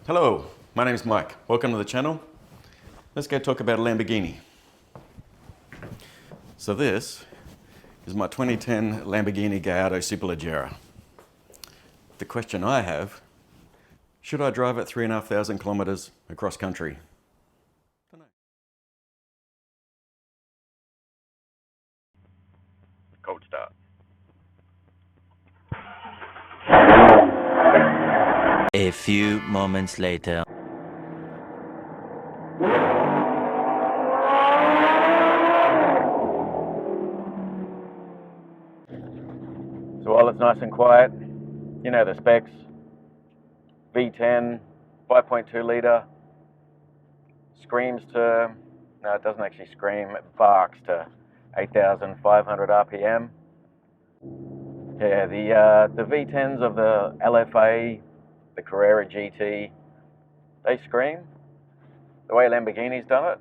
Hello, my name is Mike. Welcome to the channel. Let's go talk about a Lamborghini. So this is my 2010 Lamborghini Gallardo Superleggera. The question I have, should I drive it 3,500 kilometers across country? Cold start. A few moments later. So while it's nice and quiet, you know the specs. V10, 5.2 litre, screams to, no it doesn't actually scream, it barks to 8,500 RPM. Yeah, the V10s of the LFA, the Carrera GT, they scream. The way Lamborghini's done it,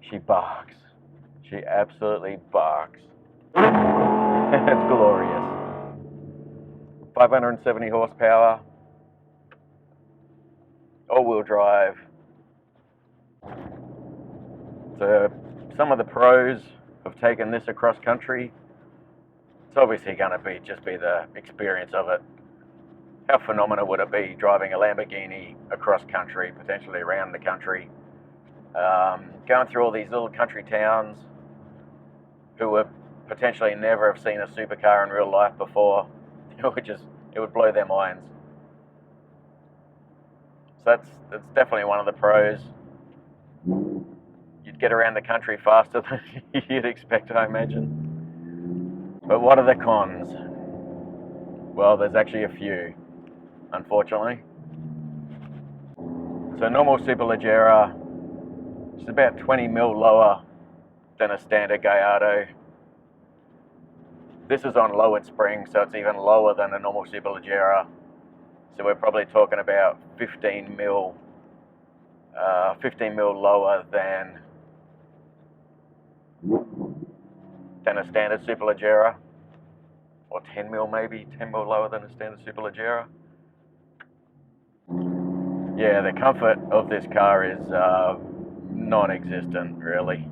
she barks. She absolutely barks. It's glorious. 570 horsepower, all-wheel drive. So some of the pros have taken this across country. It's obviously going to just be the experience of it. How phenomenal would it be driving a Lamborghini across country, potentially around the country, going through all these little country towns who would potentially never have seen a supercar in real life before. It would blow their minds. So that's definitely one of the pros. You'd get around the country faster than you'd expect, I imagine. But what are the cons? Well, there's actually a few, unfortunately. So normal Superleggera is about 20 mil lower than a standard Gallardo. This is on lowered springs, so it's even lower than a normal Superleggera. So we're probably talking about 15 mil lower than a standard Superleggera, or 10 mil maybe, 10 mil lower than a standard Superleggera. Yeah, the comfort of this car is non-existent, really.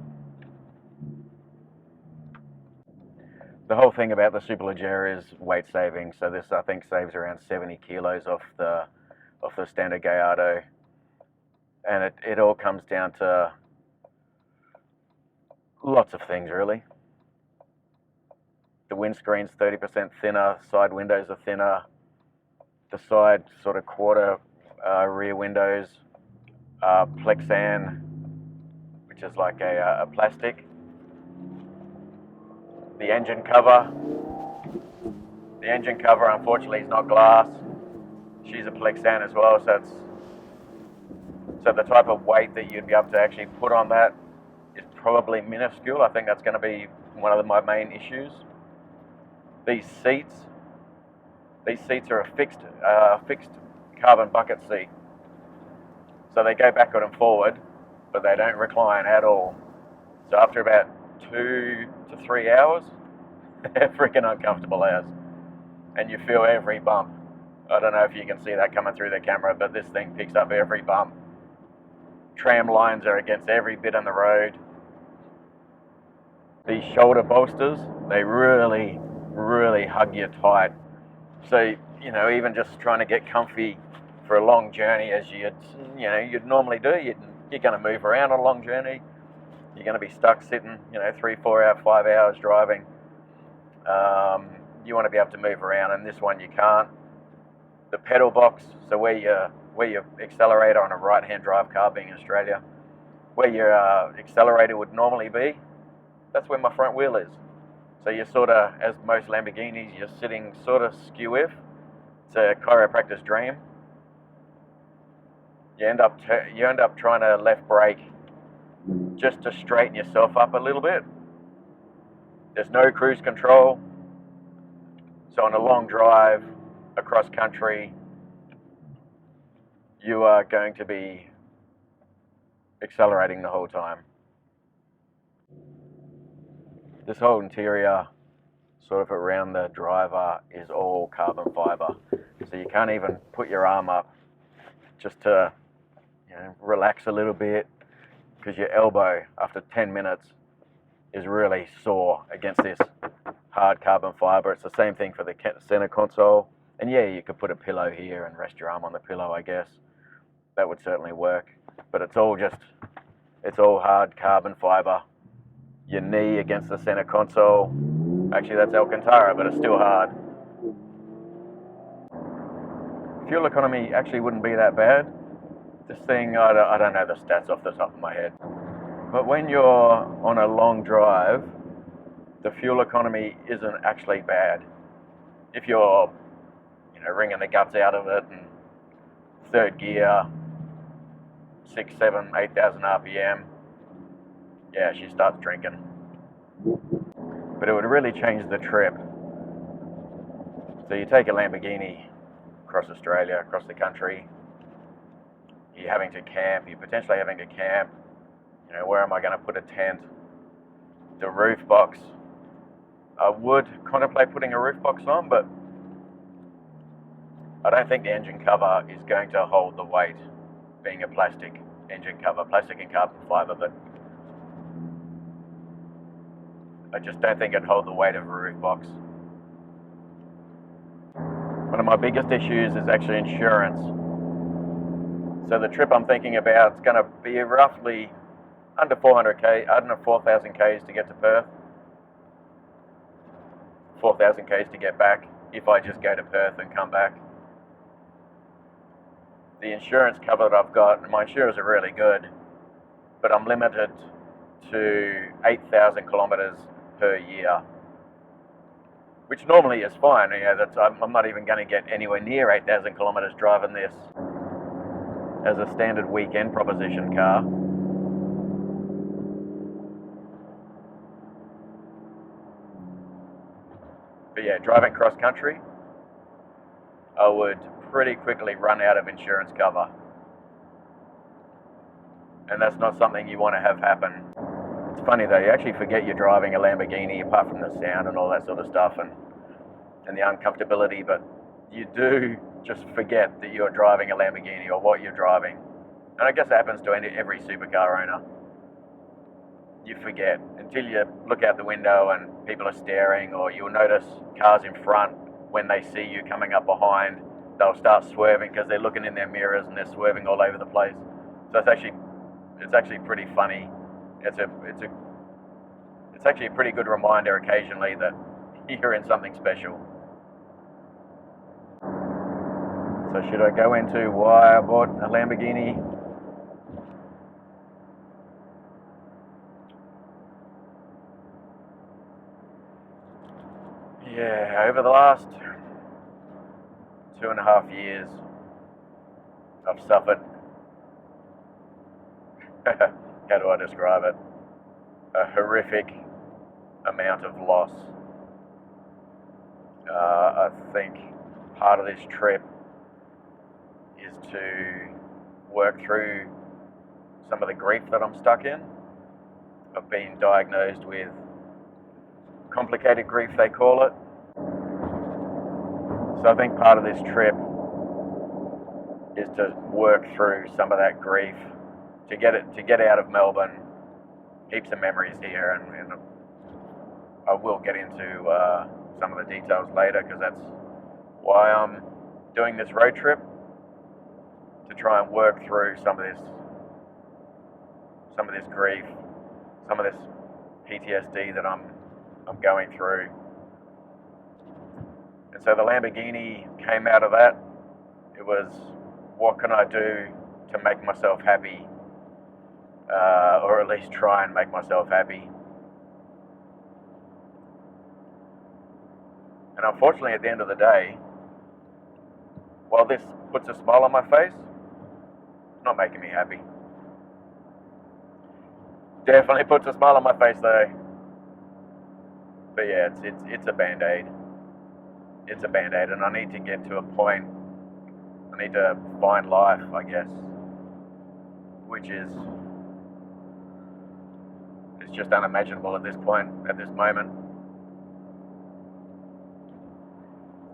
The whole thing about the Superleggera is weight saving, so this I think saves around 70 kilos off the standard Gallardo, and it all comes down to lots of things really. The windscreen's 30% thinner, side windows are thinner, the side sort of quarter rear windows are Plexan, which is like a plastic. The engine cover unfortunately is not glass. She's a Plexan as well, so the type of weight that you'd be able to actually put on that is probably minuscule. I think that's going to be one of my main issues. These seats are a fixed carbon bucket seat, so they go backward and forward, but they don't recline at all. So after about 2 to 3 hours, they're freaking uncomfortable as, and you feel every bump. I don't know if you can see that coming through the camera, but this thing picks up every bump. Tram lines are against every bit on the road. These shoulder bolsters, they really, really hug you tight. So, you know, even just trying to get comfy for a long journey, as you'd normally do, you're going to move around on a long journey. You're going to be stuck sitting, 3, 4 hours, 5 hours driving. You want to be able to move around, and this one you can't. The pedal box, so where your accelerator on a right-hand drive car, being in Australia, where your accelerator would normally be, that's where my front wheel is. So you're sort of, as most Lamborghinis, you're sitting sort of skew-if. It's a chiropractor's dream. You end up trying to left brake just to straighten yourself up a little bit. There's no cruise control. So on a long drive across country, you are going to be accelerating the whole time. This whole interior, sort of around the driver, is all carbon fiber. So you can't even put your arm up just to relax a little bit, because your elbow after 10 minutes is really sore against this hard carbon fiber. It's the same thing for the center console. And yeah, you could put a pillow here and rest your arm on the pillow, I guess. That would certainly work. But it's all hard carbon fiber. Your knee against the center console. Actually, that's Alcantara, but it's still hard. Fuel economy actually wouldn't be that bad. This thing, I don't know the stats off the top of my head. But when you're on a long drive, the fuel economy isn't actually bad. If you're, wringing the guts out of it and third gear, 6, 7, 8,000 RPM, yeah, she starts drinking. But it would really change the trip. So you take a Lamborghini across Australia, across the country, you're having to camp, you're potentially having to camp. Where am I going to put a tent? The roof box. I would contemplate putting a roof box on, but I don't think the engine cover is going to hold the weight, being a plastic engine cover, plastic and carbon fiber, but I just don't think it'd hold the weight of a roof box. One of my biggest issues is actually insurance. So the trip I'm thinking about is going to be roughly under 4,000 Ks to get to Perth. 4,000 Ks to get back if I just go to Perth and come back. The insurance cover that I've got, my insurers are really good, but I'm limited to 8,000 kilometers per year, which normally is fine. I'm not even going to get anywhere near 8,000 kilometers driving this as a standard weekend proposition car. But yeah, driving cross country, I would pretty quickly run out of insurance cover. And that's not something you want to have happen. It's funny though, you actually forget you're driving a Lamborghini apart from the sound and all that sort of stuff and the uncomfortability, but you do just forget that you're driving a Lamborghini or what you're driving. And I guess it happens to every supercar owner. You forget until you look out the window and people are staring, or you'll notice cars in front when they see you coming up behind. They'll start swerving because they're looking in their mirrors and they're swerving all over the place. So it's actually pretty funny. It's actually a pretty good reminder occasionally that you're in something special. So should I go into why I bought a Lamborghini? Yeah, over the last 2.5 years, I've suffered, how do I describe it? A horrific amount of loss. I think part of this trip is to work through some of the grief that I'm stuck in. I've been diagnosed with complicated grief, they call it. So I think part of this trip is to work through some of that grief, to get out of Melbourne. Heaps of memories here, and I will get into some of the details later, because that's why I'm doing this road trip, to try and work through some of this grief, some of this PTSD that I'm going through. And so the Lamborghini came out of that. It was, what can I do to make myself happy, or at least try and make myself happy. And unfortunately, at the end of the day, while this puts a smile on my face, it's not making me happy. Definitely puts a smile on my face though. But yeah, it's a band-aid. It's a band-aid, and I need to get to a point. I need to find life, I guess, which is it's just unimaginable at this point, at this moment.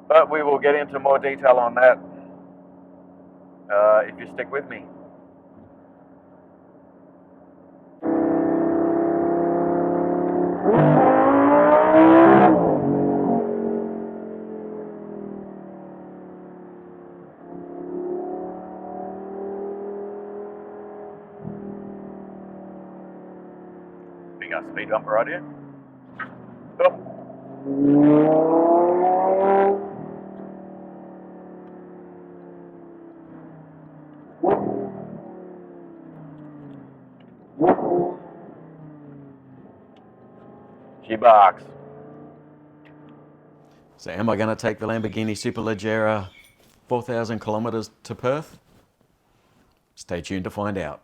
But we will get into more detail on that if you stick with me. Big ass speed bumper right here. Oh. She barks. So am I going to take the Lamborghini Superleggera 4,000 kilometres to Perth? Stay tuned to find out.